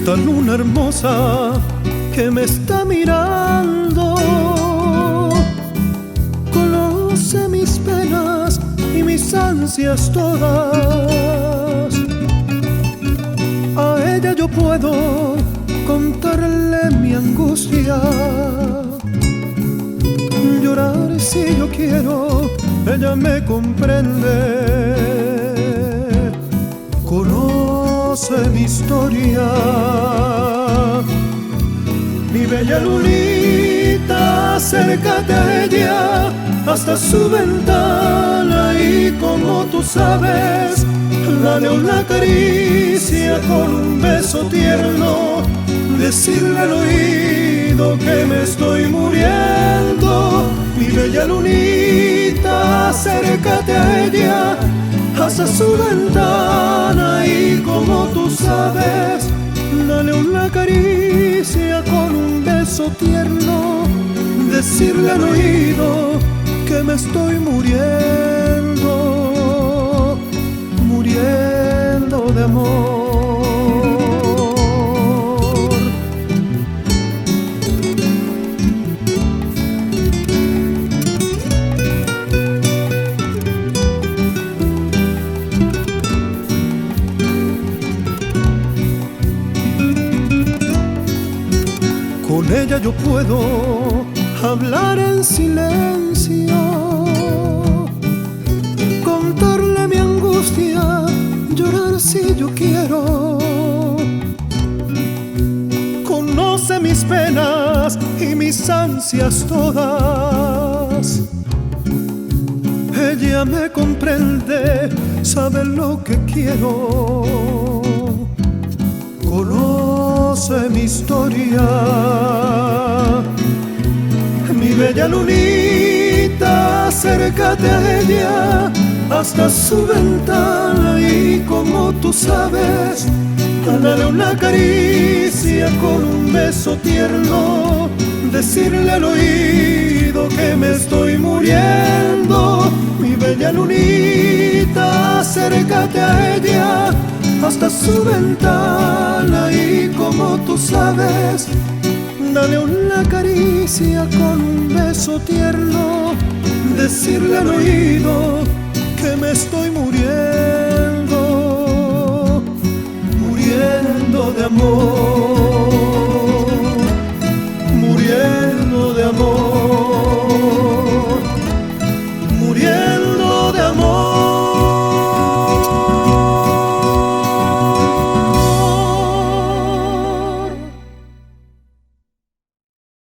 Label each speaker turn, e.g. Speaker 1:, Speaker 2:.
Speaker 1: esta luna hermosa que me está mirando conoce mis penas y mis ansias todas. A ella yo puedo contarle mi angustia, llorar si yo quiero, ella me comprende. Conoce mi historia, mi bella lunita, acércate a ella hasta su ventana y como tú sabes, dale una caricia con un beso tierno, decirle al oído que me estoy muriendo. Mi bella lunita, acércate a ella hasta su ventana y como tú sabes, dale una caricia con un beso tierno, decirle al oído que me estoy muriendo, muriendo de amor. Con ella yo puedo hablar en silencio, contarle mi angustia, llorar si yo quiero. Conoce mis penas y mis ansias todas. Ella me comprende, sabe lo que quiero. Conoce mi historia, mi bella lunita, acércate a ella hasta su ventana y como tú sabes, dale una caricia con un beso tierno, decirle al oído que me estoy muriendo. Mi bella lunita, acércate a ella hasta su ventana y como tú sabes, dale una caricia con un beso tierno, decirle al oído que me estoy muriendo.